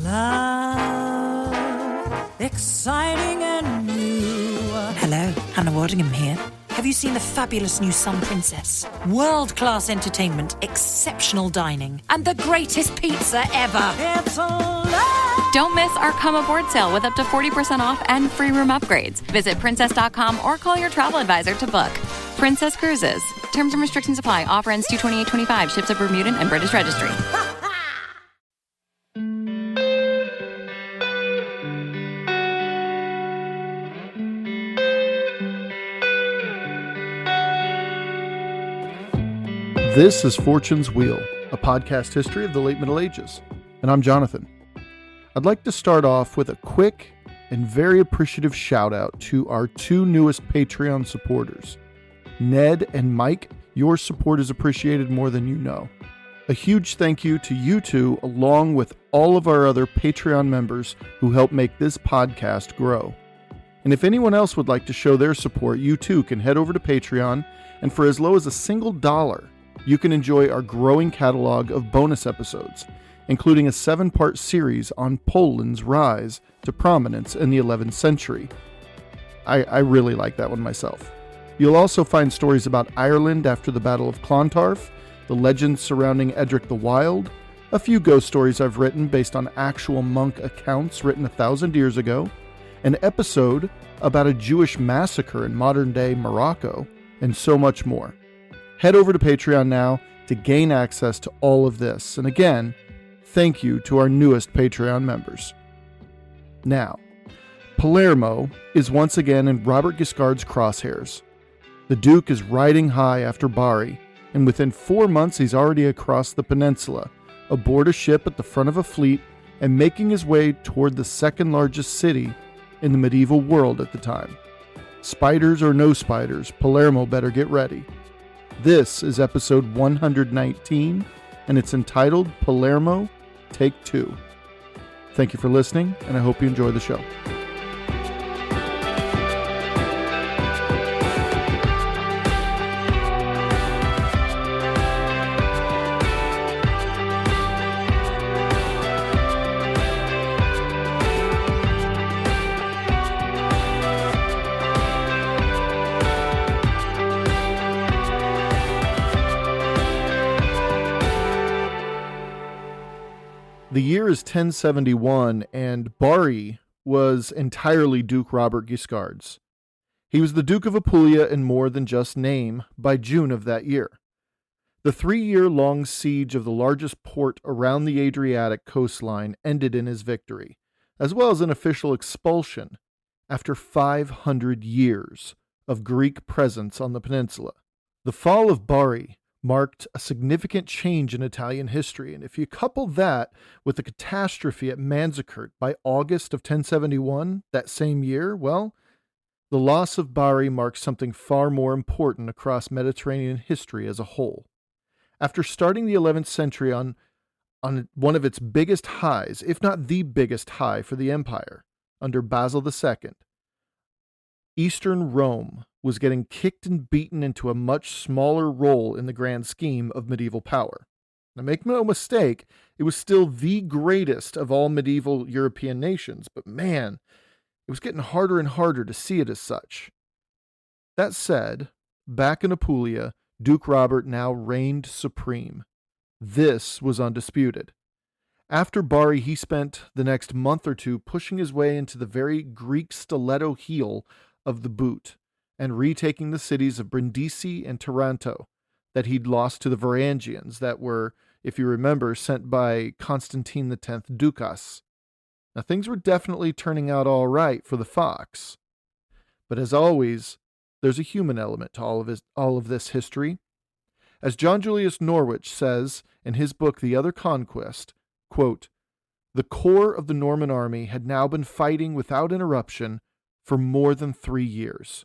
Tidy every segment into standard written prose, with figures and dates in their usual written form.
Love, exciting and new. Hello, Hannah Waddingham here. Have you seen the fabulous new Sun Princess? World-class entertainment, exceptional dining, and the greatest pizza ever. It's a love. Don't miss our Come Aboard sale with up to 40% off and free room upgrades. Visit princess.com or call your travel advisor to book. Princess Cruises. Terms and restrictions apply. Offer ends 2/28/25. Ships of Bermudan and British Registry. This is Fortune's Wheel, a podcast history of the late Middle Ages, and I'm Jonathan. I'd like to start off with a quick and very appreciative shout out to our two newest Patreon supporters. Ned and Mike, your support is appreciated more than you know. A huge thank you to you two, along with all of our other Patreon members who help make this podcast grow. And if anyone else would like to show their support, you too can head over to Patreon, and for as low as $1, you can enjoy our growing catalog of bonus episodes, including a 7-part series on Poland's rise to prominence in the 11th century. I really like that one myself. You'll also find stories about Ireland after the Battle of Clontarf, the legends surrounding Edric the Wild, a few ghost stories I've written based on actual monk accounts written 1,000 years ago, an episode about a Jewish massacre in modern-day Morocco, and so much more. Head over to Patreon now to gain access to all of this. And again, thank you to our newest Patreon members. Now, Palermo is once again in Robert Guiscard's crosshairs. The Duke is riding high after Bari, and within 4 months he's already across the peninsula, aboard a ship at the front of a fleet, and making his way toward the second largest city in the medieval world at the time. Spiders or no spiders, Palermo better get ready. This is episode 119, and it's entitled Palermo, Take 2. Thank you for listening, and I hope you enjoy the show. The year is 1071, and Bari was entirely Duke Robert Guiscard's. He was the Duke of Apulia in more than just name by June of that year. The 3-year-long siege of the largest port around the Adriatic coastline ended in his victory, as well as an official expulsion after 500 years of Greek presence on the peninsula. The fall of Bari marked a significant change in Italian history, and if you couple that with the catastrophe at Manzikert by August of 1071, that same year, well, the loss of Bari marks something far more important across Mediterranean history as a whole. After starting the 11th century on one of its biggest highs, if not the biggest high for the empire, under Basil II, Eastern Rome was getting kicked and beaten into a much smaller role in the grand scheme of medieval power. Now, make no mistake, it was still the greatest of all medieval European nations, but man, it was getting harder and harder to see it as such. That said, back in Apulia, Duke Robert now reigned supreme. This was undisputed. After Bari, he spent the next month or two pushing his way into the very Greek stiletto heel of the boot, and retaking the cities of Brindisi and Taranto that he'd lost to the Varangians that were, if you remember, sent by Constantine X Ducas. Now, things were definitely turning out all right for the Fox. But as always, there's a human element to all of this history. As John Julius Norwich says in his book The Other Conquest, quote, "The core of the Norman army had now been fighting without interruption for more than 3 years.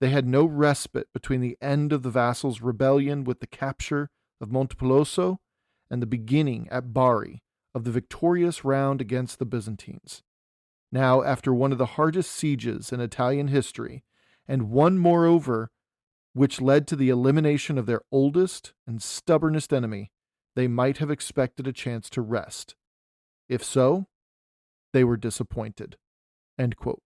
They had no respite between the end of the vassals' rebellion with the capture of Montepeloso and the beginning at Bari of the victorious round against the Byzantines. Now, after one of the hardest sieges in Italian history, and one, moreover, which led to the elimination of their oldest and stubbornest enemy, they might have expected a chance to rest. If so, they were disappointed." End quote.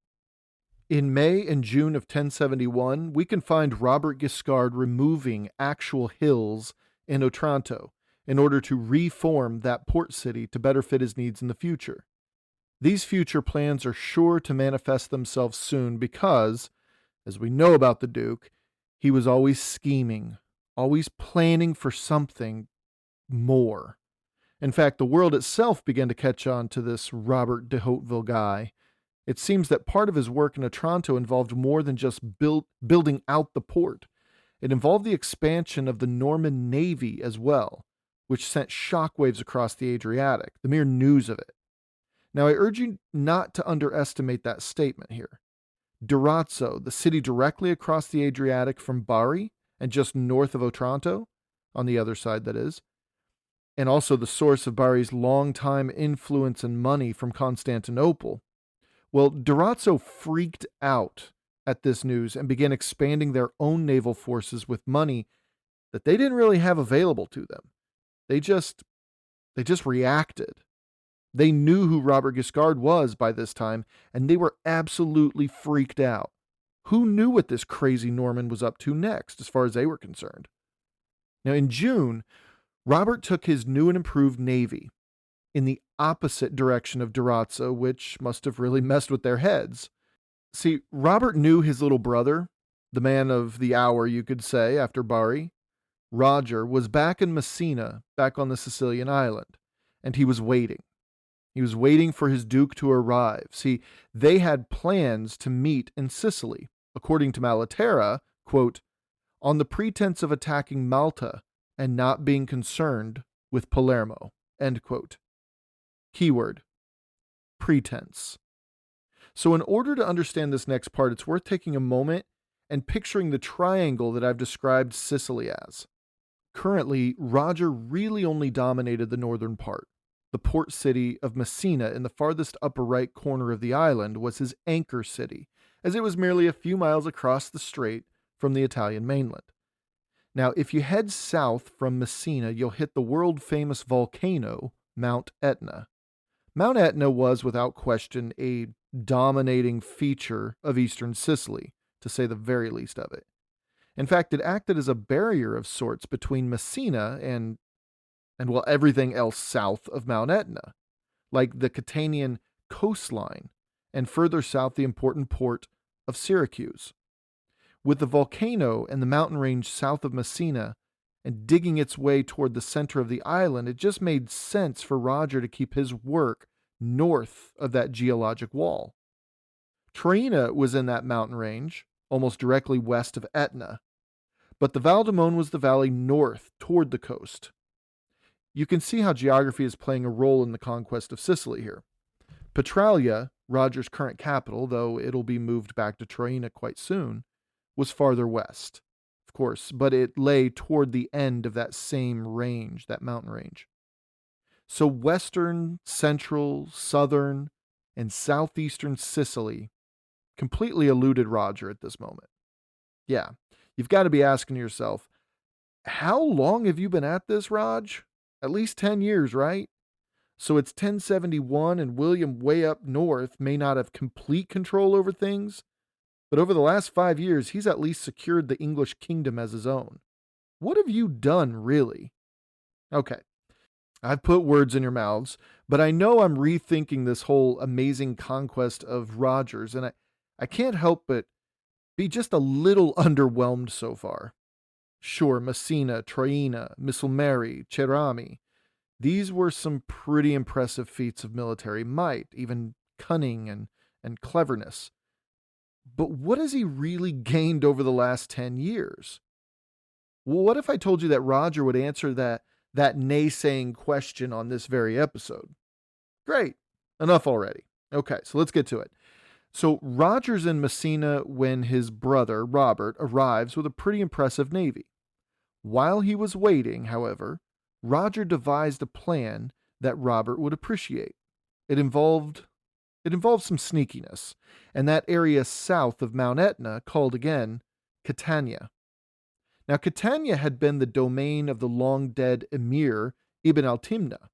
In May and June of 1071, we can find Robert Guiscard removing actual hills in Otranto in order to reform that port city to better fit his needs in the future. These future plans are sure to manifest themselves soon because, as we know about the Duke, he was always scheming, always planning for something more. In fact, the world itself began to catch on to this Robert de Hauteville guy. It seems that part of his work in Otranto involved more than just building out the port. It involved the expansion of the Norman navy as well, which sent shockwaves across the Adriatic, the mere news of it. Now, I urge you not to underestimate that statement here. Durazzo, the city directly across the Adriatic from Bari and just north of Otranto, on the other side that is, and also the source of Bari's longtime influence and money from Constantinople. Well, Durazzo freaked out at this news and began expanding their own naval forces with money that they didn't really have available to them. They just reacted. They knew who Robert Guiscard was by this time, and they were absolutely freaked out. Who knew what this crazy Norman was up to next, as far as they were concerned? Now, in June, Robert took his new and improved navy in the opposite direction of Durazzo, which must have really messed with their heads. See, Robert knew his little brother, the man of the hour, you could say, after Bari, Roger, was back in Messina, back on the Sicilian island, and he was waiting. He was waiting for his duke to arrive. See, they had plans to meet in Sicily, according to Malaterra, quote, on the pretense of attacking Malta and not being concerned with Palermo, end quote. Keyword, pretense. So in order to understand this next part, it's worth taking a moment and picturing the triangle that I've described Sicily as. Currently, Roger really only dominated the northern part. The port city of Messina in the farthest upper right corner of the island was his anchor city, as it was merely a few miles across the strait from the Italian mainland. Now, if you head south from Messina, you'll hit the world-famous volcano, Mount Etna. Mount Etna was, without question, a dominating feature of eastern Sicily, to say the very least of it. In fact, it acted as a barrier of sorts between Messina and well, everything else south of Mount Etna, like the Catanian coastline, and further south the important port of Syracuse. With the volcano and the mountain range south of Messina and digging its way toward the center of the island, it just made sense for Roger to keep his work north of that geologic wall. Traina was in that mountain range, almost directly west of Etna, but the Val d'Amone was the valley north toward the coast. You can see how geography is playing a role in the conquest of Sicily here. Petralia, Roger's current capital, though it'll be moved back to Traina quite soon, was farther west, of course, but it lay toward the end of that same range, that mountain range. So western, central, southern, and southeastern Sicily completely eluded Roger at this moment. Yeah, you've got to be asking yourself, how long have you been at this, Raj? At least 10 years, right? So it's 1071 and William way up north may not have complete control over things, but over the last 5 years, he's at least secured the English kingdom as his own. What have you done, really? Okay, I've put words in your mouths, but I know I'm rethinking this whole amazing conquest of Roger's, and I can't help but be just a little underwhelmed so far. Sure, Messina, Traina, Missolmeri, Cerami. These were some pretty impressive feats of military might, even cunning and cleverness. But what has he really gained over the last 10 years? Well, what if I told you that Roger would answer that naysaying question on this very episode? Great. Enough already. Okay, so let's get to it. So Roger's in Messina when his brother, Robert, arrives with a pretty impressive navy. While he was waiting, however, Roger devised a plan that Robert would appreciate. It involved some sneakiness, and that area south of Mount Etna, called again Catania. Now, Catania had been the domain of the long-dead emir Ibn al-Timna.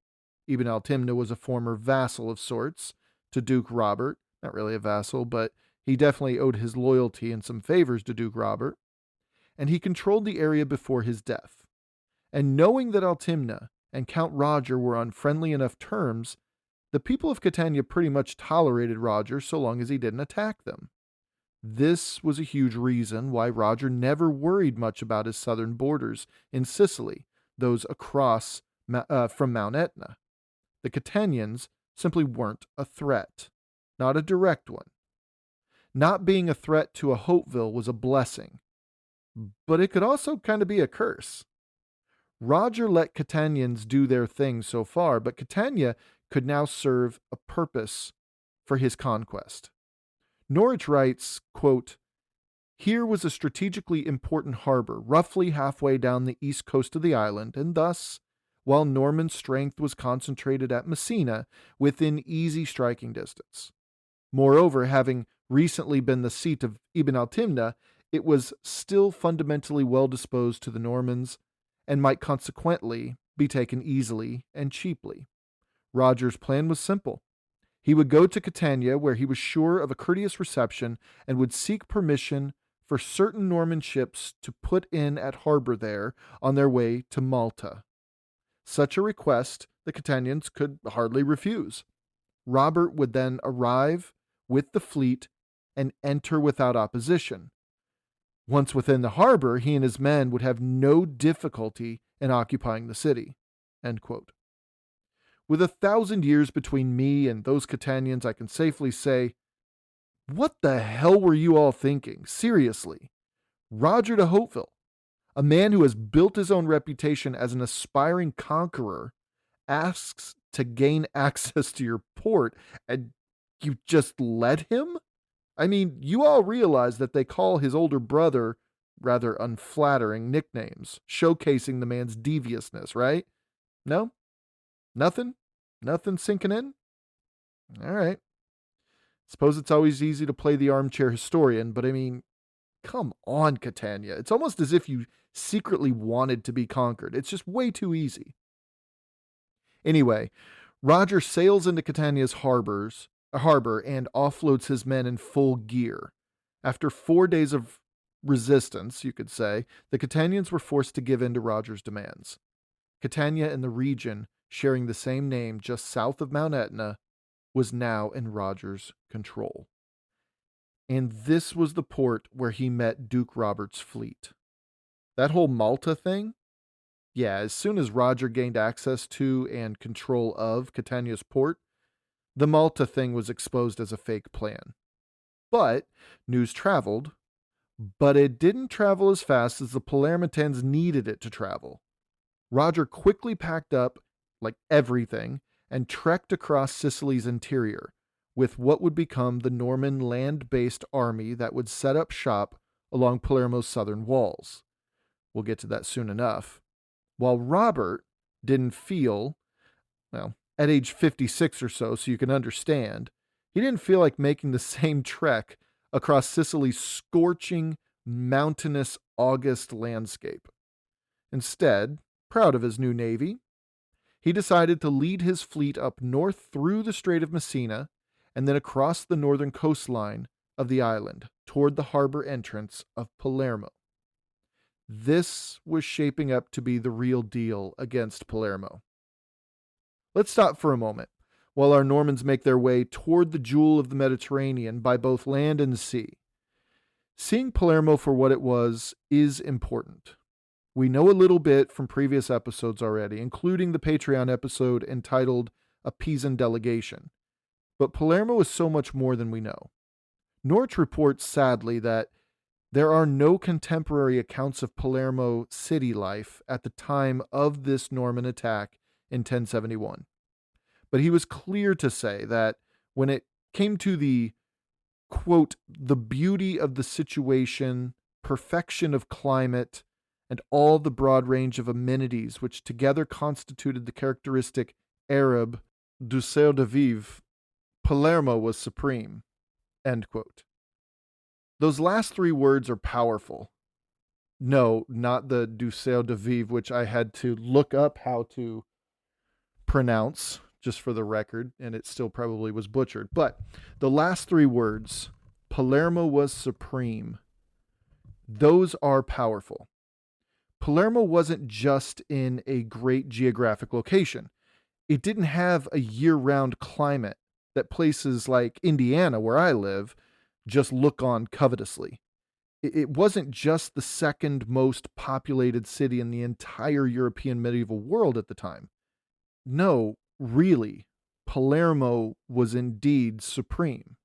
Ibn al-Timna was a former vassal of sorts to Duke Robert, not really a vassal, but he definitely owed his loyalty and some favors to Duke Robert, and he controlled the area before his death. And knowing that Altimna and Count Roger were on friendly enough terms, the people of Catania pretty much tolerated Roger so long as he didn't attack them. This was a huge reason why Roger never worried much about his southern borders in Sicily, those across from Mount Etna. The Catanians simply weren't a threat, not a direct one. Not being a threat to a Hopeville was a blessing, but it could also kind of be a curse. Roger let Catanians do their thing so far, but Catania could now serve a purpose for his conquest. Norwich writes, quote, "Here was a strategically important harbor, roughly halfway down the east coast of the island, and thus, while Norman strength was concentrated at Messina, within easy striking distance. Moreover, having recently been the seat of Ibn al-Timna, it was still fundamentally well disposed to the Normans, and might consequently be taken easily and cheaply. Roger's plan was simple. He would go to Catania, where he was sure of a courteous reception, and would seek permission for certain Norman ships to put in at harbor there on their way to Malta. Such a request the Catanians could hardly refuse. Robert would then arrive with the fleet and enter without opposition. Once within the harbor, he and his men would have no difficulty in occupying the city." End quote. With 1,000 years between me and those Catanians, I can safely say, what the hell were you all thinking? Seriously. Roger de Hauteville, a man who has built his own reputation as an aspiring conqueror, asks to gain access to your port, and you just let him? I mean, you all realize that they call his older brother rather unflattering nicknames, showcasing the man's deviousness, right? No? Nothing? Nothing sinking in? All right. Suppose it's always easy to play the armchair historian, but I mean, come on, Catania. It's almost as if you secretly wanted to be conquered. It's just way too easy. Anyway, Roger sails into Catania's harbor and offloads his men in full gear. After 4 days of resistance, you could say, the Catanians were forced to give in to Roger's demands. Catania and the region, sharing the same name just south of Mount Etna, was now in Roger's control. And this was the port where he met Duke Robert's fleet. That whole Malta thing? Yeah, as soon as Roger gained access to and control of Catania's port, the Malta thing was exposed as a fake plan. But news traveled, but it didn't travel as fast as the Palermitans needed it to travel. Roger quickly packed up, like everything, and trekked across Sicily's interior, with what would become the Norman land-based army that would set up shop along Palermo's southern walls. We'll get to that soon enough. While Robert didn't feel, well, at age 56 or so you can understand, he didn't feel like making the same trek across Sicily's scorching, mountainous August landscape. Instead, proud of his new navy, he decided to lead his fleet up north through the Strait of Messina and then across the northern coastline of the island toward the harbor entrance of Palermo. This was shaping up to be the real deal against Palermo. Let's stop for a moment while our Normans make their way toward the jewel of the Mediterranean by both land and sea. Seeing Palermo for what it was is important. We know a little bit from previous episodes already, including the Patreon episode entitled A Pisan Delegation. But Palermo is so much more than we know. Norwich reports sadly that there are no contemporary accounts of Palermo city life at the time of this Norman attack in 1071. But he was clear to say that when it came to the, quote, the beauty of the situation, perfection of climate, and all the broad range of amenities which together constituted the characteristic Arab douceur de vivre, Palermo was supreme, end quote. Those last three words are powerful. No, not the douceur de vivre, which I had to look up how to pronounce just for the record, and it still probably was butchered. But the last three words, Palermo was supreme, those are powerful. Palermo wasn't just in a great geographic location. It didn't have a year-round climate that places like Indiana, where I live, just look on covetously. It wasn't just the second most populated city in the entire European medieval world at the time. No, really, Palermo was indeed supreme.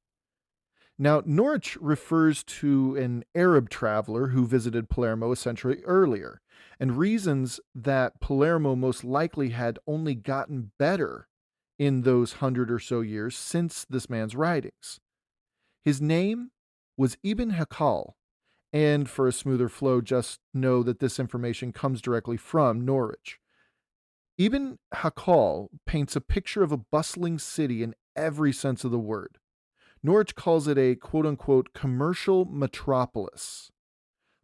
Now, Norwich refers to an Arab traveler who visited Palermo a century earlier, and reasons that Palermo most likely had only gotten better in those 100 or so years since this man's writings. His name was Ibn Hakal, and for a smoother flow, just know that this information comes directly from Norwich. Ibn Hakal paints a picture of a bustling city in every sense of the word. Norwich calls it a quote-unquote commercial metropolis.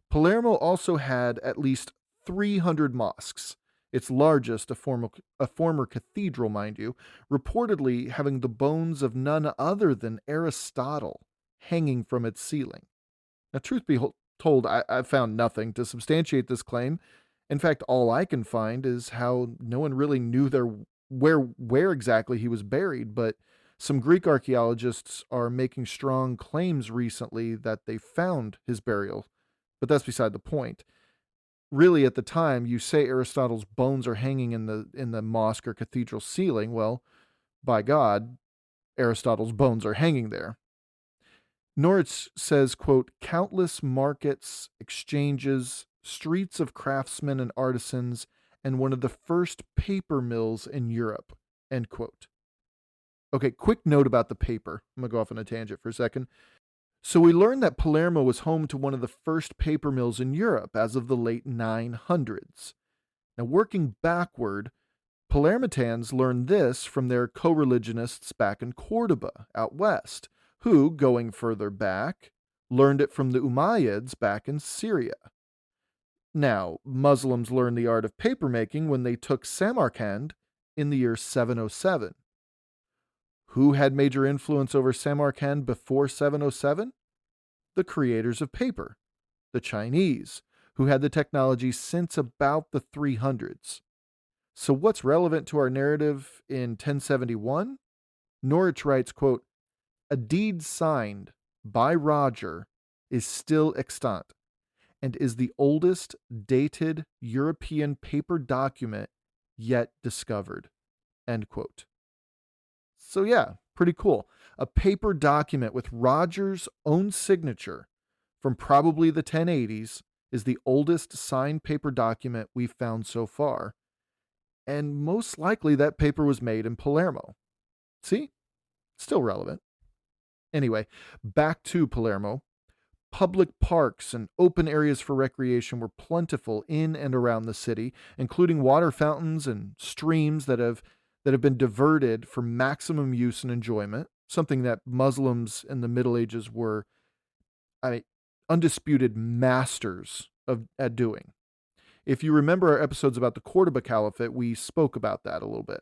Palermo also had at least 300 mosques, its largest, a former cathedral, mind you, reportedly having the bones of none other than Aristotle hanging from its ceiling. Now, truth be told, I've found nothing to substantiate this claim. In fact, all I can find is how no one really knew where exactly he was buried, but some Greek archaeologists are making strong claims recently that they found his burial, but that's beside the point. Really, at the time, you say Aristotle's bones are hanging in the mosque or cathedral ceiling. Well, by God, Aristotle's bones are hanging there. Norwich says, quote, countless markets, exchanges, streets of craftsmen and artisans, and one of the first paper mills in Europe, end quote. Okay, quick note about the paper. I'm going to go off on a tangent for a second. So we learned that Palermo was home to one of the first paper mills in Europe as of the late 900s. Now, working backward, Palermitans learned this from their co-religionists back in Cordoba, out west, who, going further back, learned it from the Umayyads back in Syria. Now, Muslims learned the art of papermaking when they took Samarkand in the year 707. Who had major influence over Samarkand before 707? The creators of paper, the Chinese, who had the technology since about the 300s. So what's relevant to our narrative in 1071? Norwich writes, quote, a deed signed by Roger is still extant and is the oldest dated European paper document yet discovered, end quote. So yeah, pretty cool. A paper document with Roger's own signature from probably the 1080s is the oldest signed paper document we've found so far. And most likely that paper was made in Palermo. See? Still relevant. Anyway, back to Palermo. Public parks and open areas for recreation were plentiful in and around the city, including water fountains and streams that have been diverted for maximum use and enjoyment, something that Muslims in the Middle Ages were undisputed masters at doing. If you remember our episodes about the Cordoba Caliphate, we spoke about that a little bit.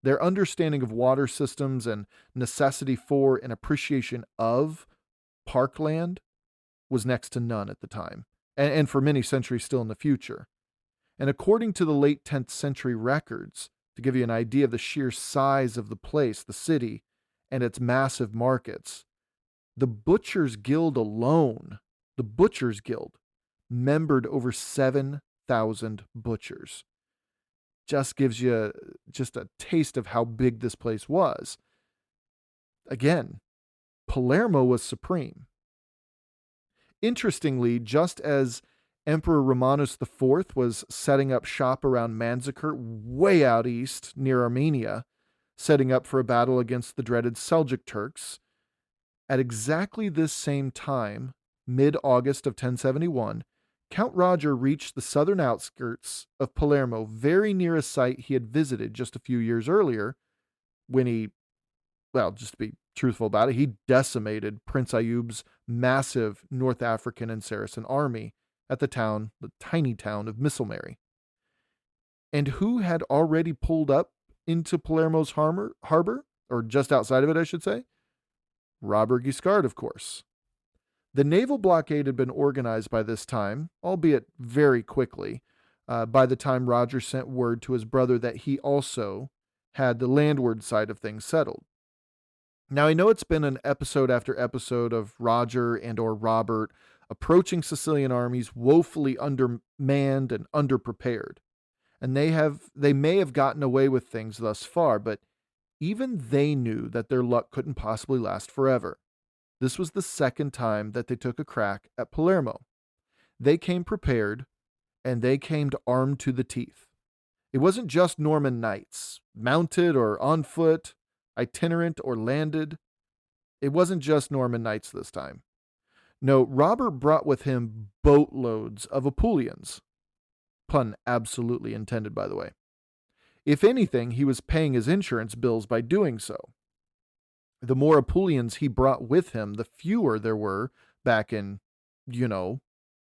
Their understanding of water systems and necessity for and appreciation of parkland was next to none at the time, and for many centuries still in the future. And according to the late 10th century records, to give you an idea of the sheer size of the place, the city, and its massive markets, the Butchers' Guild alone, the Butchers' Guild, membered over 7,000 butchers. Just gives you just a taste of how big this place was. Again, Palermo was supreme. Interestingly, just as Emperor Romanus IV was setting up shop around Manzikert, way out east near Armenia, setting up for a battle against the dreaded Seljuk Turks, at exactly this same time, mid-August of 1071, Count Roger reached the southern outskirts of Palermo, very near a site he had visited just a few years earlier, when he, well, just to be truthful about it, he decimated Prince Ayub's massive North African and Saracen army at the tiny town of Misselmary. And who had already pulled up into Palermo's harbor, or just outside of it, I should say? Robert Guiscard, of course. The naval blockade had been organized by this time, albeit very quickly, by the time Roger sent word to his brother that he also had the landward side of things settled. Now, I know it's been an episode after episode of Roger and or Robert approaching Sicilian armies woefully undermanned and underprepared. And they may have gotten away with things thus far, but even they knew that their luck couldn't possibly last forever. This was the second time that they took a crack at Palermo. They came prepared, and they came armed to the teeth. It wasn't just Norman knights, mounted or on foot, itinerant or landed. It wasn't just Norman knights this time. No, Robert brought with him boatloads of Apulians. Pun absolutely intended, by the way. If anything, he was paying his insurance bills by doing so. The more Apulians he brought with him, the fewer there were back in,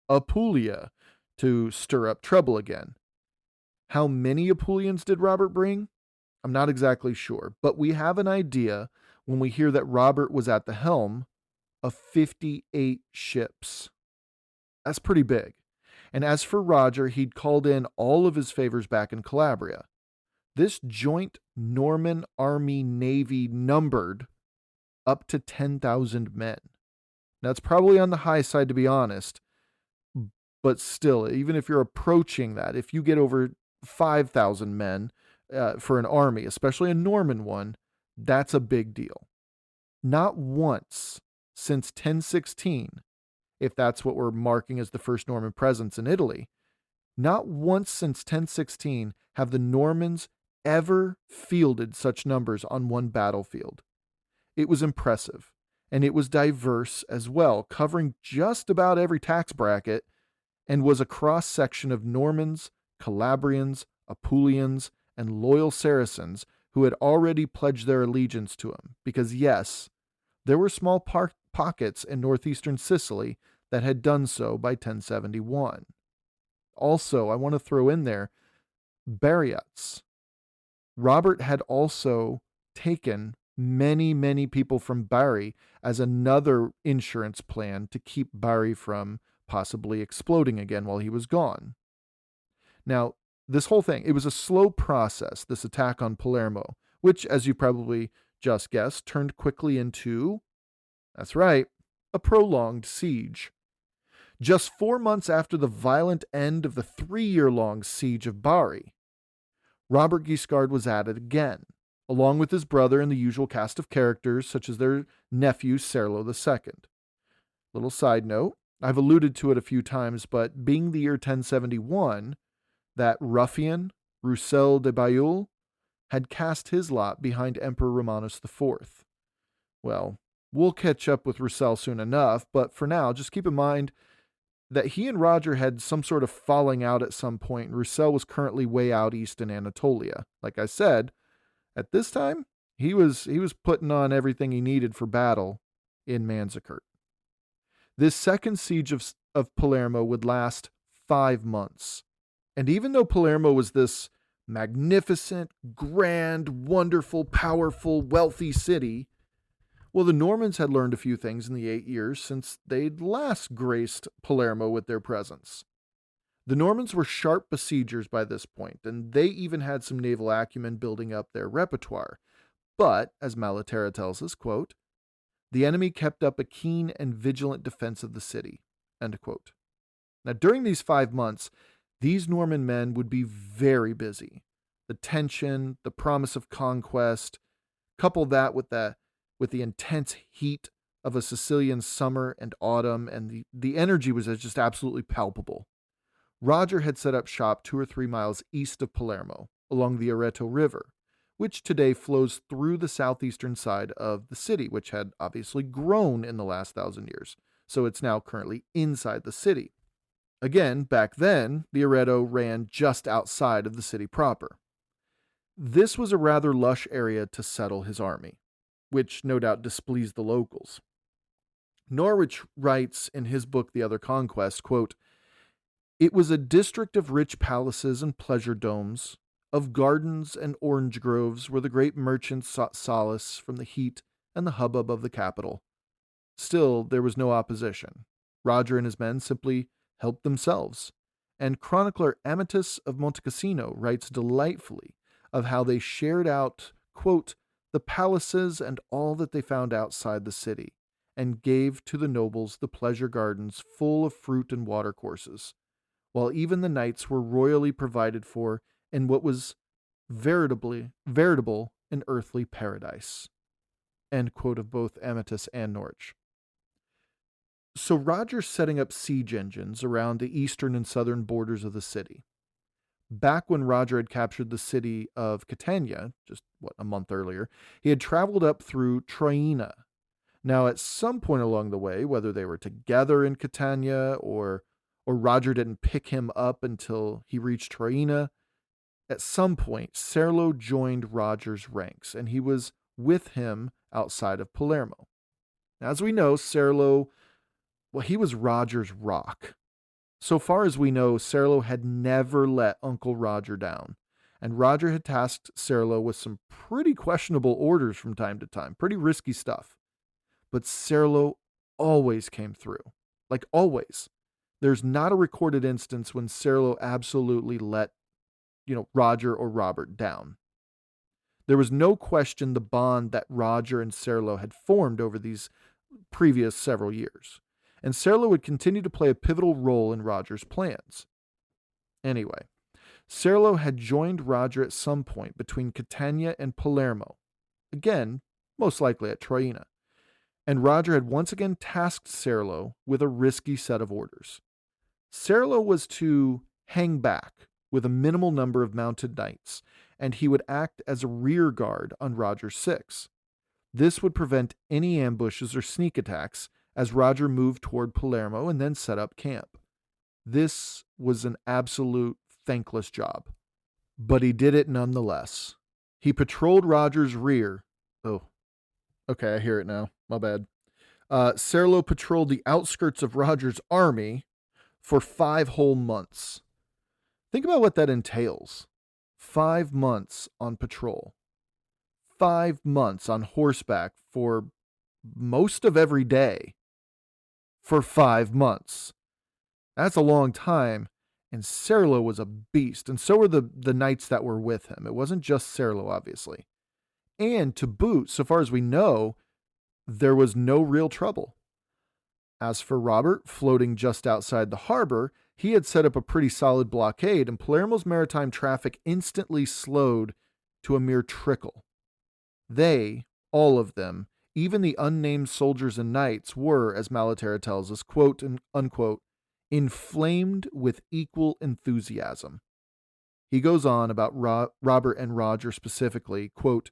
Apulia, to stir up trouble again. How many Apulians did Robert bring? I'm not exactly sure, but we have an idea when we hear that Robert was at the helm of 58 ships. That's pretty big. And as for Roger, he'd called in all of his favors back in Calabria. This joint Norman Army Navy numbered up to 10,000 men. That's probably on the high side, to be honest, but still, even if you're approaching that, if you get over 5,000 men for an army, especially a Norman one, that's a big deal. Not once since 1016, if that's what we're marking as the first Norman presence in Italy, not once since 1016 have the Normans ever fielded such numbers on one battlefield. It was impressive, and it was diverse as well, covering just about every tax bracket, and was a cross-section of Normans, Calabrians, Apulians, and loyal Saracens who had already pledged their allegiance to him, because yes, there were small pockets in northeastern Sicily that had done so by 1071. Also, I want to throw in there Bariats. Robert had also taken many, many people from Bari as another insurance plan to keep Bari from possibly exploding again while he was gone. Now, this whole thing, it was a slow process, this attack on Palermo, which, as you probably just guessed, turned quickly into, that's right, a prolonged siege. Just 4 months after the violent end of the 3-year-long siege of Bari, Robert Guiscard was at it again, along with his brother and the usual cast of characters, such as their nephew, Serlo II. Little side note, I've alluded to it a few times, but being the year 1071, that ruffian, Roussel de Bayeul, had cast his lot behind Emperor Romanus IV. Well, we'll catch up with Roussel soon enough, but for now, just keep in mind that he and Roger had some sort of falling out at some point, and Roussel was currently way out east in Anatolia. Like I said, at this time, he was putting on everything he needed for battle in Manzikert. This second siege of Palermo would last 5 months. And even though Palermo was this magnificent, grand, wonderful, powerful, wealthy city, well, the Normans had learned a few things in the 8 years since they'd last graced Palermo with their presence. The Normans were sharp besiegers by this point, and they even had some naval acumen building up their repertoire. But, as Malaterra tells us, quote, the enemy kept up a keen and vigilant defense of the city, end quote. Now, during these 5 months, these Norman men would be very busy. The tension, the promise of conquest, couple that with the intense heat of a Sicilian summer and autumn, and the energy was just absolutely palpable. Roger had set up shop 2 or 3 miles east of Palermo, along the Areto River, which today flows through the southeastern side of the city, which had obviously grown in the last 1,000 years, so it's now currently inside the city. Again, back then, the Areto ran just outside of the city proper. This was a rather lush area to settle his army, which no doubt displeased the locals. Norwich writes in his book, The Other Conquest, quote, it was a district of rich palaces and pleasure domes, of gardens and orange groves where the great merchants sought solace from the heat and the hubbub of the capital. Still, there was no opposition. Roger and his men simply helped themselves, and chronicler Amatus of Monte Cassino writes delightfully of how they shared out, quote, the palaces and all that they found outside the city, and gave to the nobles the pleasure gardens full of fruit and watercourses, while even the knights were royally provided for in what was veritable an earthly paradise. End quote of both Amatus and Norwich. So Roger's setting up siege engines around the eastern and southern borders of the city. Back when Roger had captured the city of Catania, just a month earlier, he had traveled up through Traina. Now, at some point along the way, whether they were together in Catania or Roger didn't pick him up until he reached Traina, at some point, Serlo joined Roger's ranks, and he was with him outside of Palermo. As we know, Serlo, he was Roger's rock. So far as we know, Serlo had never let Uncle Roger down, and Roger had tasked Serlo with some pretty questionable orders from time to time, pretty risky stuff. But Serlo always came through, like always. There's not a recorded instance when Serlo absolutely let, Roger or Robert down. There was no question the bond that Roger and Serlo had formed over these previous several years, and Serlo would continue to play a pivotal role in Roger's plans. Anyway, Serlo had joined Roger at some point between Catania and Palermo, again, most likely at Traina, and Roger had once again tasked Serlo with a risky set of orders. Serlo was to hang back with a minimal number of mounted knights, and he would act as a rear guard on Roger's six. This would prevent any ambushes or sneak attacks as Roger moved toward Palermo and then set up camp. This was an absolute thankless job, but he did it nonetheless. He patrolled Roger's rear. Oh, okay, I hear it now. My bad. Serlo patrolled the outskirts of Roger's army for 5 whole months. Think about what that entails. 5 months on patrol. 5 months on horseback for most of every day. For 5 months. That's a long time, and Serlo was a beast, and so were the knights that were with him. It wasn't just Serlo, obviously. And to boot, so far as we know, there was no real trouble. As for Robert, floating just outside the harbor, he had set up a pretty solid blockade, and Palermo's maritime traffic instantly slowed to a mere trickle. They, all of them, even the unnamed soldiers and knights, were, as Malaterra tells us, quote and unquote, inflamed with equal enthusiasm. He goes on about Robert and Roger specifically, quote,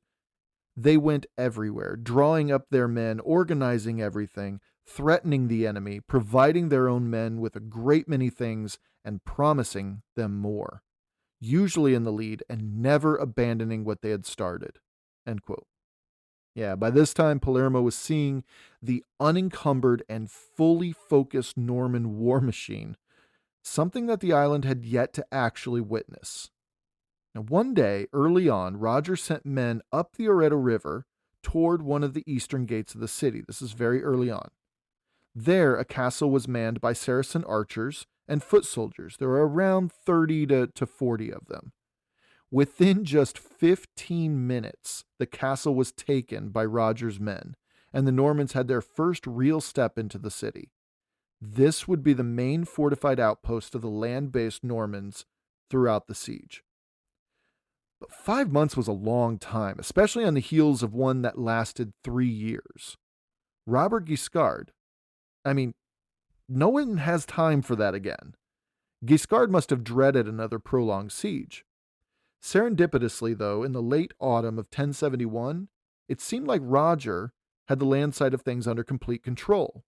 they went everywhere, drawing up their men, organizing everything, threatening the enemy, providing their own men with a great many things, and promising them more, usually in the lead and never abandoning what they had started. End quote. Yeah, by this time, Palermo was seeing the unencumbered and fully focused Norman war machine, something that the island had yet to actually witness. Now, one day, early on, Roger sent men up the Oreto River toward one of the eastern gates of the city. This is very early on. There, a castle was manned by Saracen archers and foot soldiers. There were around 30 to 40 of them. Within just 15 minutes, the castle was taken by Roger's men, and the Normans had their first real step into the city. This would be the main fortified outpost of the land-based Normans throughout the siege. But 5 months was a long time, especially on the heels of one that lasted 3 years. Robert Guiscard, no one has time for that again. Guiscard must have dreaded another prolonged siege. Serendipitously, though, in the late autumn of 1071, it seemed like Roger had the land side of things under complete control.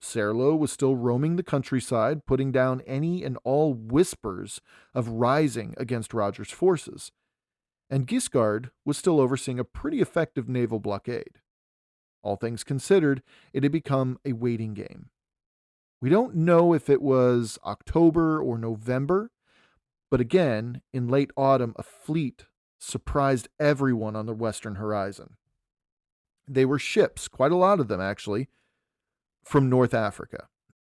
Serlo was still roaming the countryside, putting down any and all whispers of rising against Roger's forces, and Guiscard was still overseeing a pretty effective naval blockade. All things considered, it had become a waiting game. We don't know if it was October or November, But again, in late autumn, a fleet surprised everyone on the western horizon. They were ships, quite a lot of them actually, from North Africa.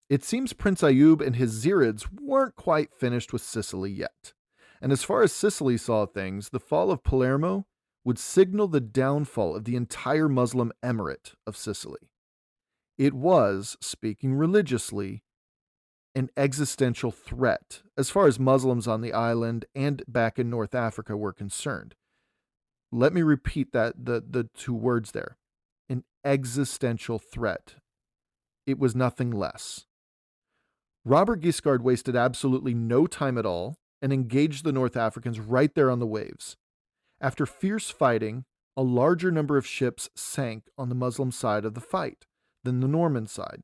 It seems Prince Ayub and his Zirids weren't quite finished with Sicily yet. And as far as Sicily saw things, the fall of Palermo would signal the downfall of the entire Muslim emirate of Sicily. It was, speaking religiously, an existential threat as far as Muslims on the island and back in North Africa were concerned. Let me repeat that, the two words there. An existential threat. It was nothing less. Robert Guiscard wasted absolutely no time at all and engaged the North Africans right there on the waves. After fierce fighting, a larger number of ships sank on the Muslim side of the fight than the Norman side,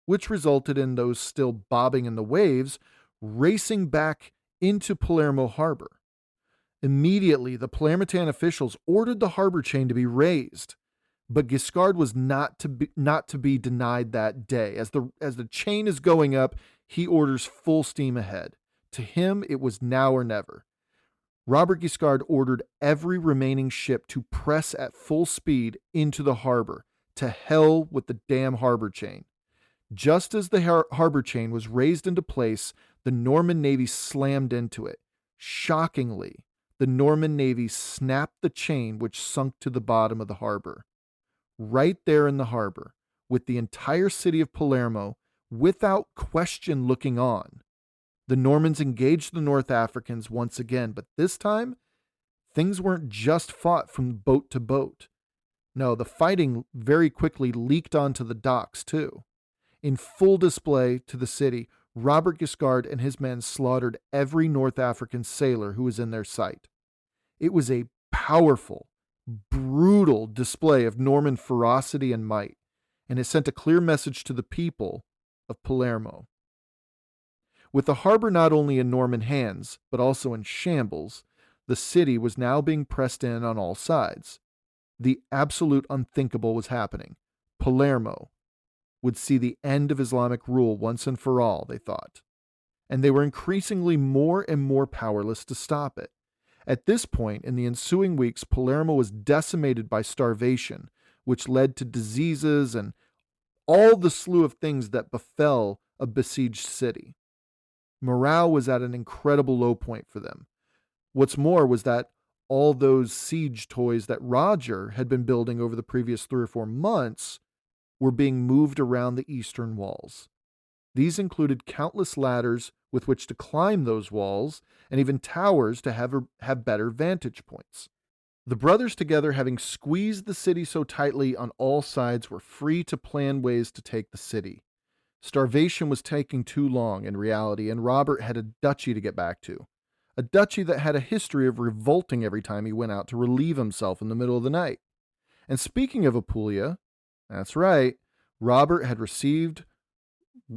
which resulted in those still bobbing in the waves racing back into Palermo harbor. Immediately, the Palermitan officials ordered the harbor chain to be raised, but Guiscard was not to be denied that day. As the chain is going up, he orders full steam ahead. To him, it was now or never. Robert Guiscard ordered every remaining ship to press at full speed into the harbor. To hell with the damn harbor chain. Just as the harbor chain was raised into place, the Norman navy slammed into it. Shockingly, the Norman navy snapped the chain which sunk to the bottom of the harbor. Right there in the harbor, with the entire city of Palermo, without question looking on, the Normans engaged the North Africans once again, but this time, things weren't just fought from boat to boat. No, the fighting very quickly leaked onto the docks, too. In full display to the city, Robert Guiscard and his men slaughtered every North African sailor who was in their sight. It was a powerful, brutal display of Norman ferocity and might, and it sent a clear message to the people of Palermo. With the harbor not only in Norman hands, but also in shambles, the city was now being pressed in on all sides. The absolute unthinkable was happening. Palermo would see the end of Islamic rule once and for all, they thought. And they were increasingly more and more powerless to stop it. At this point, in the ensuing weeks, Palermo was decimated by starvation, which led to diseases and all the slew of things that befell a besieged city. Morale was at an incredible low point for them. What's more was that all those siege toys that Roger had been building over the previous 3 or 4 months were being moved around the eastern walls. These included countless ladders with which to climb those walls, and even towers to have better vantage points. The brothers together, having squeezed the city so tightly on all sides, were free to plan ways to take the city. Starvation was taking too long in reality, and Robert had a duchy to get back to. A duchy that had a history of revolting every time he went out to relieve himself in the middle of the night. And speaking of Apulia, that's right, Robert had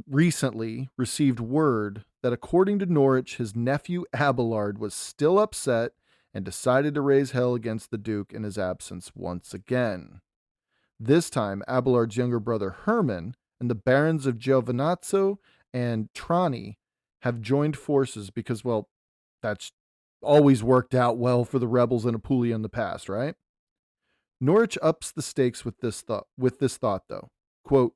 recently received word that according to Norwich, his nephew Abelard was still upset and decided to raise hell against the Duke in his absence once again. This time, Abelard's younger brother Herman and the barons of Giovinazzo and Trani have joined forces because, well, that's always worked out well for the rebels in Apulia in the past, right? Norwich ups the stakes with this thought, though. Quote,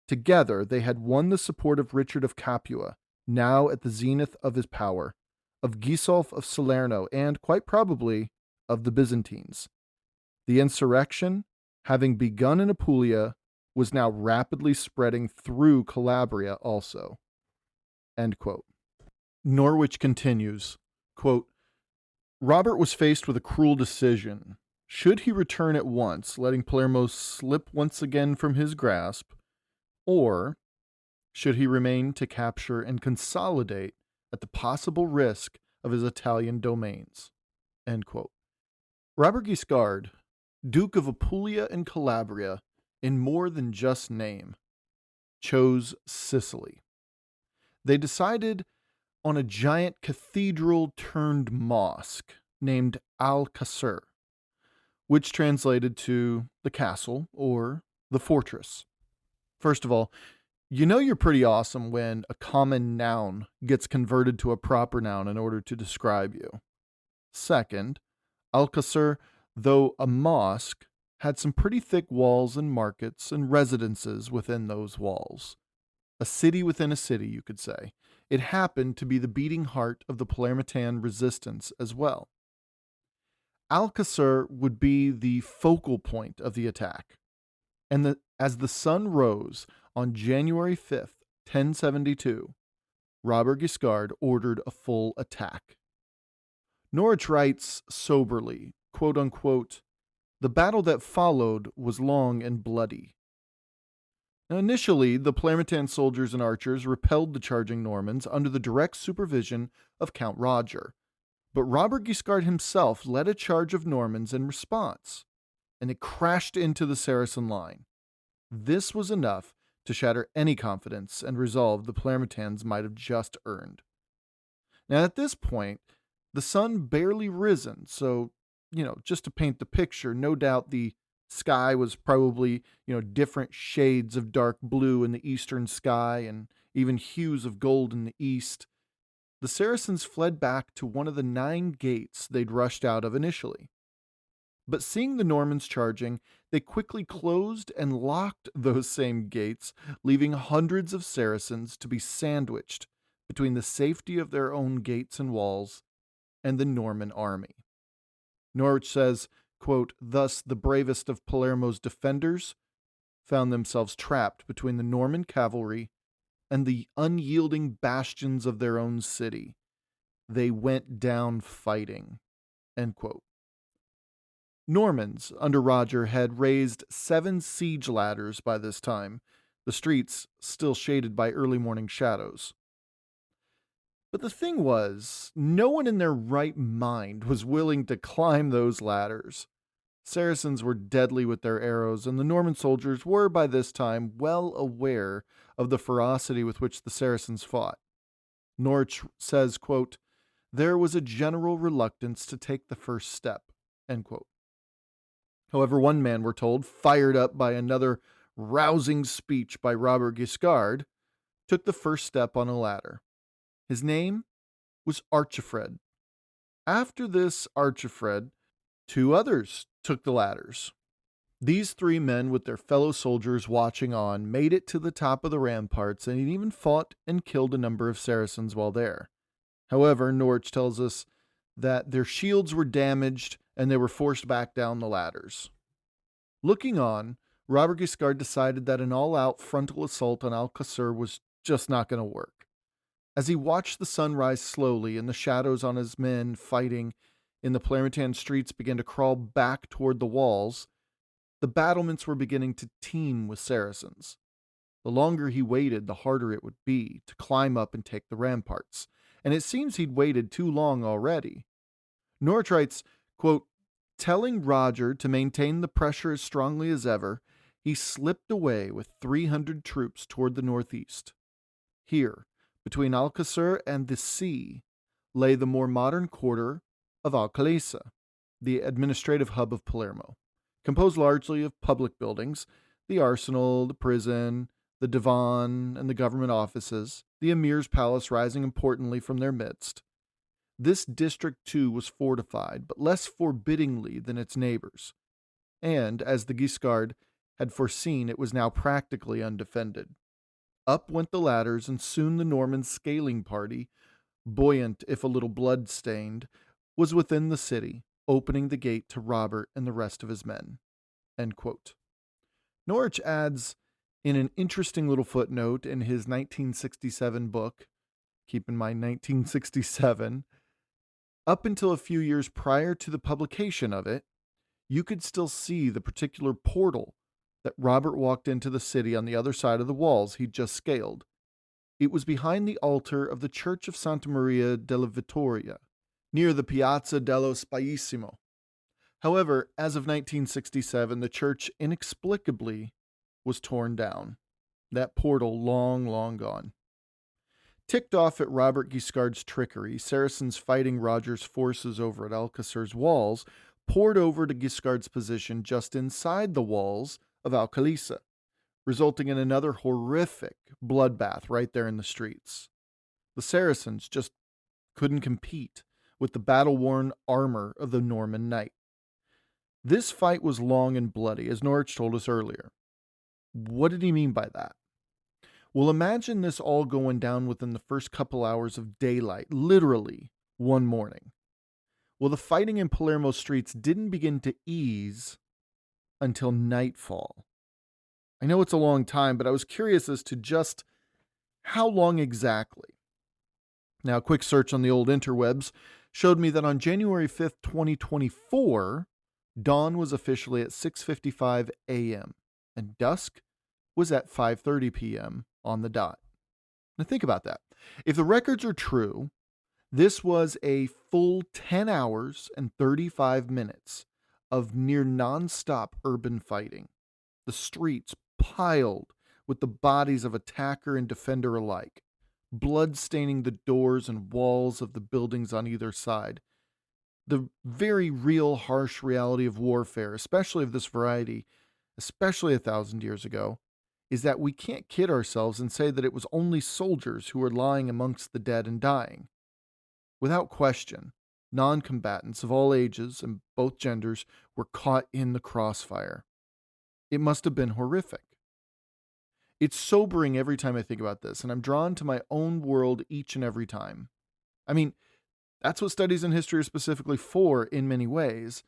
together they had won the support of Richard of Capua, now at the zenith of his power, of Gisulf of Salerno, and, quite probably, of the Byzantines. The insurrection, having begun in Apulia, was now rapidly spreading through Calabria also. End quote. Norwich continues, quote, Robert was faced with a cruel decision. Should he return at once, letting Palermo slip once again from his grasp, or should he remain to capture and consolidate at the possible risk of his Italian domains? End quote. Robert Guiscard, Duke of Apulia and Calabria, in more than just name, chose Sicily. They decided on a giant cathedral-turned-mosque named Al-Qasr, which translated to the castle or the fortress. First of all, You know you're pretty awesome when a common noun gets converted to a proper noun in order to describe you. Second, Alcasar, though a mosque, had some pretty thick walls and markets and residences within those walls. A city within a city, you could say. It happened to be the beating heart of the Palermitan resistance as well. Alcasar would be the focal point of the attack. And as the sun rose on January 5th, 1072, Robert Guiscard ordered a full attack. Norwich writes soberly, quote unquote, "The battle that followed was long and bloody." Now, initially, the Palermitan soldiers and archers repelled the charging Normans under the direct supervision of Count Roger. But Robert Guiscard himself led a charge of Normans in response, and it crashed into the Saracen line. This was enough to shatter any confidence and resolve the Palermitans might have just earned. Now, at this point, the sun barely risen, so, just to paint the picture, no doubt the sky was probably, different shades of dark blue in the eastern sky and even hues of gold in the east. The Saracens fled back to one of the 9 gates they'd rushed out of initially. But seeing the Normans charging, they quickly closed and locked those same gates, leaving hundreds of Saracens to be sandwiched between the safety of their own gates and walls and the Norman army. Norwich says, quote, "Thus the bravest of Palermo's defenders found themselves trapped between the Norman cavalry and the unyielding bastions of their own city. They went down fighting." End quote. Normans, under Roger, had raised 7 siege ladders by this time, the streets still shaded by early morning shadows. But the thing was, no one in their right mind was willing to climb those ladders. Saracens were deadly with their arrows, and the Norman soldiers were by this time well aware of the ferocity with which the Saracens fought. Norwich says, quote, "There was a general reluctance to take the first step," end quote. However, one man, we're told, fired up by another rousing speech by Robert Guiscard, took the first step on a ladder. His name was Archifred. After this Archifred, 2 others took the ladders. These 3 men, with their fellow soldiers watching on, made it to the top of the ramparts and even fought and killed a number of Saracens while there. However, Norwich tells us that their shields were damaged and they were forced back down the ladders. Looking on, Robert Guiscard decided that an all-out frontal assault on Alcasar was just not going to work. As he watched the sun rise slowly and the shadows on his men fighting in the Palermitan streets began to crawl back toward the walls, the battlements were beginning to teem with Saracens. The longer he waited, the harder it would be to climb up and take the ramparts, and it seems he'd waited too long already. Norwich writes, quote, "Telling Roger to maintain the pressure as strongly as ever, he slipped away with 300 troops toward the northeast. Here, between Alcasar and the sea, lay the more modern quarter of Alcalesa, the administrative hub of Palermo, composed largely of public buildings, the arsenal, the prison, the divan, and the government offices, the emir's palace rising importantly from their midst. This district, too, was fortified, but less forbiddingly than its neighbors, and, as the Guiscard had foreseen, it was now practically undefended. Up went the ladders, and soon the Norman scaling party, buoyant if a little blood-stained, was within the city, opening the gate to Robert and the rest of his men." End quote. Norwich adds, in an interesting little footnote in his 1967 book, keep in mind 1967, up until a few years prior to the publication of it, you could still see the particular portal that Robert walked into the city on the other side of the walls he'd just scaled. It was behind the altar of the Church of Santa Maria della Vittoria, near the Piazza dello Spaiissimo. However, as of 1967, the church inexplicably was torn down. That portal long, long gone. Ticked off at Robert Guiscard's trickery, Saracens fighting Roger's forces over at Alcasar's walls poured over to Guiscard's position just inside the walls of Alcalesa, resulting in another horrific bloodbath right there in the streets. The Saracens just couldn't compete with the battle-worn armor of the Norman knight. This fight was long and bloody, as Norwich told us earlier. What did he mean by that? Well, imagine this all going down within the first couple hours of daylight, literally one morning. Well, the fighting in Palermo streets didn't begin to ease until nightfall. I know it's a long time, but I was curious as to just how long exactly. Now, a quick search on the old interwebs showed me that on January 5th, 2024, dawn was officially at 6:55 a.m. and dusk was at 5:30 p.m. on the dot. Now think about that. If the records are true, this was a full 10 hours and 35 minutes of near nonstop urban fighting. The streets piled with the bodies of attacker and defender alike, blood staining the doors and walls of the buildings on either side. The very real, harsh reality of warfare, especially of this variety, especially 1,000 years ago, is that we can't kid ourselves and say that it was only soldiers who were lying amongst the dead and dying. Without question, non-combatants of all ages and both genders were caught in the crossfire. It must have been horrific. It's sobering every time I think about this, and I'm drawn to my own world each and every time. I mean, that's what studies in history are specifically for in many ways.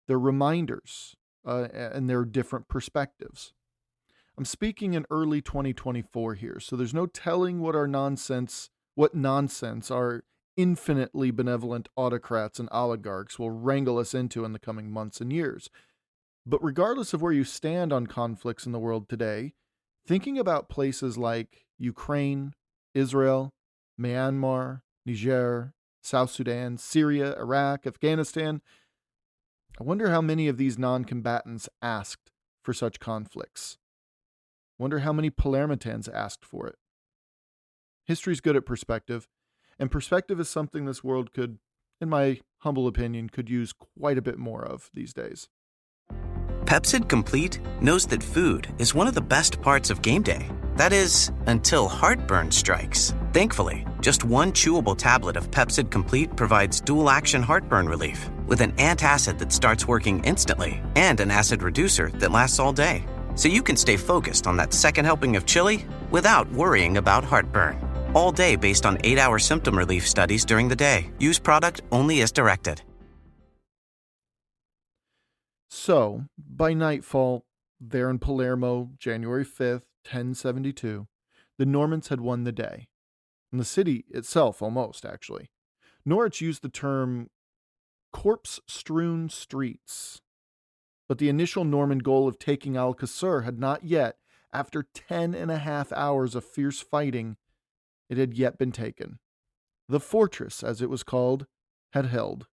They're reminders, and they're different perspectives. I'm speaking in early 2024 here, so there's no telling what nonsense our infinitely benevolent autocrats and oligarchs will wrangle us into in the coming months and years. But regardless of where you stand on conflicts in the world today, thinking about places like Ukraine, Israel, Myanmar, Niger, South Sudan, Syria, Iraq, Afghanistan, I wonder how many of these non-combatants asked for such conflicts. Wonder how many Palermitans asked for it. History's good at perspective, and perspective is something this world could, in my humble opinion, could use quite a bit more of these days. Pepsid Complete knows that food is one of the best parts of game day. That is, until heartburn strikes. Thankfully, just one chewable tablet of Pepsid Complete provides dual-action heartburn relief with an antacid that starts working instantly and an acid reducer that lasts all day. So you can stay focused on that second helping of chili without worrying about heartburn. All day based on 8-hour symptom relief studies during the day. Use product only as directed. So, by nightfall, there in Palermo, January 5th, 1072, the Normans had won the day. And the city itself, almost, actually. Norwich used the term corpse-strewn streets. But the initial Norman goal of taking Alcacer had not yet, after 10.5 hours of fierce fighting, it had yet been taken. The fortress, as it was called, had held.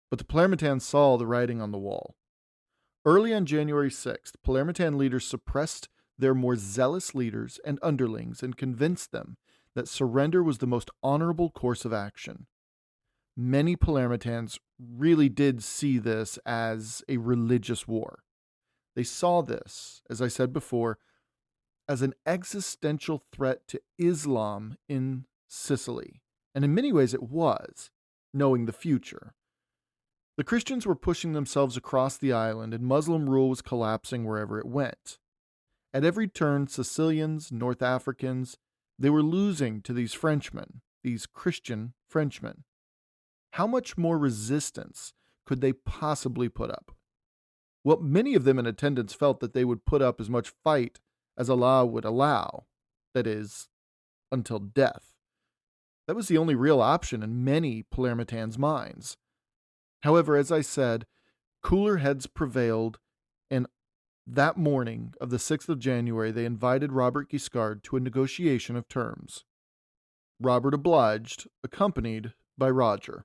But the Palermitans saw the writing on the wall. Early on January 6th, Palermitan leaders suppressed their more zealous leaders and underlings and convinced them that surrender was the most honorable course of action. Many Palermitans really did see this as a religious war. They saw this, as I said before, as an existential threat to Islam in Sicily. And in many ways it was, knowing the future. The Christians were pushing themselves across the island, and Muslim rule was collapsing wherever it went. At every turn, Sicilians, North Africans, they were losing to these Frenchmen, these Christian Frenchmen. How much more resistance could they possibly put up? Well, many of them in attendance felt that they would put up as much fight as Allah would allow, that is, until death. That was the only real option in many Palermitans' minds. However, as I said, cooler heads prevailed, and that morning of the 6th of January, they invited Robert Guiscard to a negotiation of terms. Robert obliged, accompanied by Roger.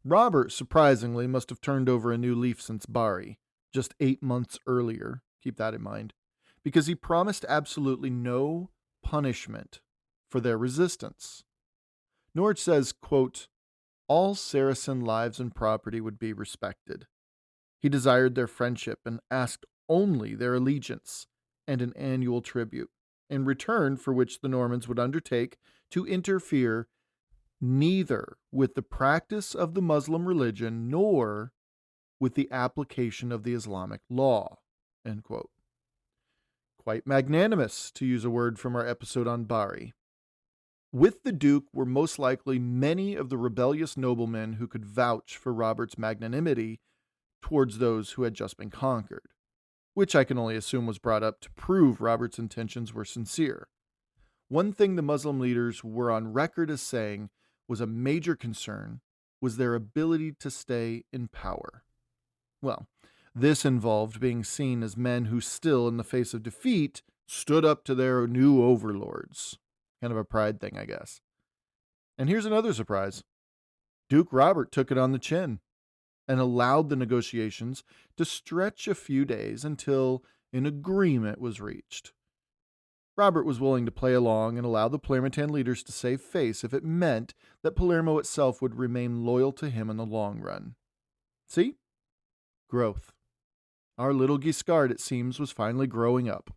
Robert, surprisingly, must have turned over a new leaf since Bari, just 8 months earlier, keep that in mind, because he promised absolutely no punishment for their resistance. Norwich says, quote, all Saracen lives and property would be respected. He desired their friendship and asked only their allegiance, and an annual tribute, in return for which the Normans would undertake to interfere neither with the practice of the Muslim religion nor with the application of the Islamic law. End quote. Quite magnanimous, to use a word from our episode on Bari. With the Duke were most likely many of the rebellious noblemen who could vouch for Robert's magnanimity towards those who had just been conquered, which I can only assume was brought up to prove Robert's intentions were sincere. One thing the Muslim leaders were on record as saying was a major concern was their ability to stay in power. Well, this involved being seen as men who still, in the face of defeat, stood up to their new overlords. Kind of a pride thing, I guess. And here's another surprise. Duke Robert took it on the chin and allowed the negotiations to stretch a few days until an agreement was reached. Robert was willing to play along and allow the Palermitan leaders to save face if it meant that Palermo itself would remain loyal to him in the long run. See? Growth. Our little Guiscard, it seems, was finally growing up.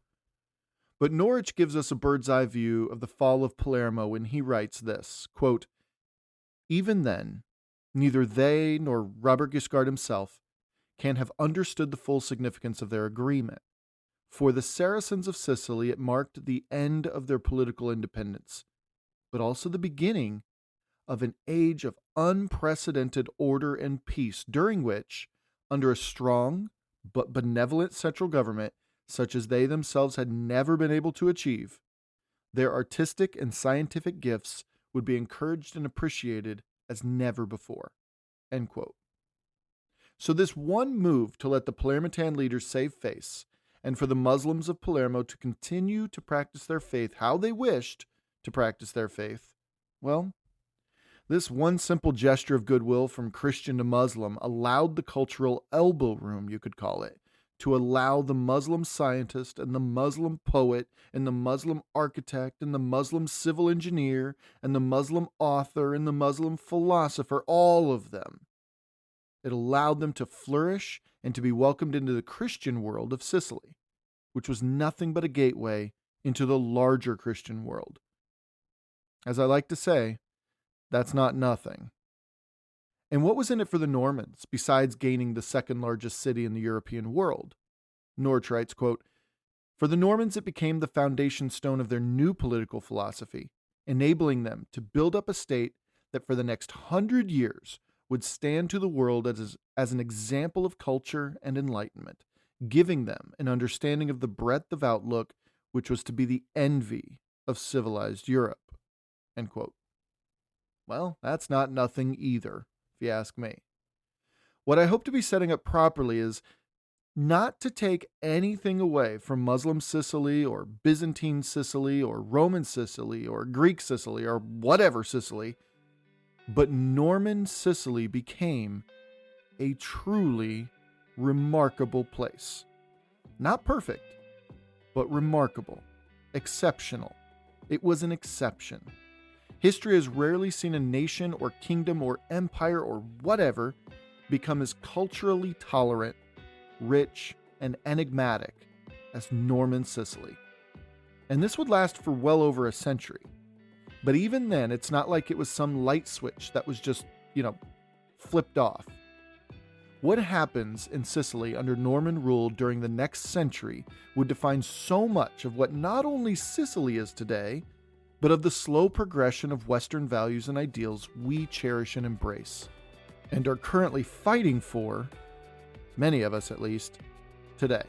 But Norwich gives us a bird's-eye view of the fall of Palermo when he writes this, quote, "Even then, neither they nor Robert Guiscard himself can have understood the full significance of their agreement. For the Saracens of Sicily, it marked the end of their political independence, but also the beginning of an age of unprecedented order and peace, during which, under a strong but benevolent central government, such as they themselves had never been able to achieve, their artistic and scientific gifts would be encouraged and appreciated as never before." End quote. So this one move to let the Palermitan leaders save face, and for the Muslims of Palermo to continue to practice their faith how they wished to practice their faith, well, this one simple gesture of goodwill from Christian to Muslim allowed the cultural elbow room, you could call it, to allow the Muslim scientist and the Muslim poet and the Muslim architect and the Muslim civil engineer and the Muslim author and the Muslim philosopher, all of them. It allowed them to flourish and to be welcomed into the Christian world of Sicily, which was nothing but a gateway into the larger Christian world. As I like to say, that's not nothing. And what was in it for the Normans, besides gaining the second largest city in the European world? Norwich writes, quote, "For the Normans it became the foundation stone of their new political philosophy, enabling them to build up a state that for the next 100 years would stand to the world as an example of culture and enlightenment, giving them an understanding of the breadth of outlook which was to be the envy of civilized Europe." End quote. Well, that's not nothing either, if you ask me. What I hope to be setting up properly is not to take anything away from Muslim Sicily or Byzantine Sicily or Roman Sicily or Greek Sicily or whatever Sicily, but Norman Sicily became a truly remarkable place. Not perfect, but remarkable, exceptional. It was an exception. History has rarely seen a nation or kingdom or empire or whatever become as culturally tolerant, rich, and enigmatic as Norman Sicily. And this would last for well over a century. But even then, it's not like it was some light switch that was just, flipped off. What happens in Sicily under Norman rule during the next century would define so much of what not only Sicily is today, but of the slow progression of Western values and ideals we cherish and embrace, and are currently fighting for, many of us at least, today.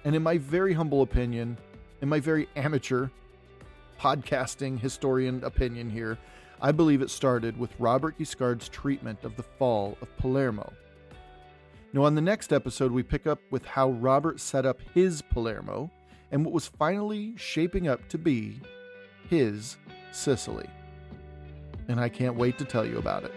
And in my very humble opinion, in my very amateur podcasting historian opinion here, I believe it started with Robert Guiscard's treatment of the fall of Palermo. Now, on the next episode, we pick up with how Robert set up his Palermo and what was finally shaping up to be his Sicily. And I can't wait to tell you about it.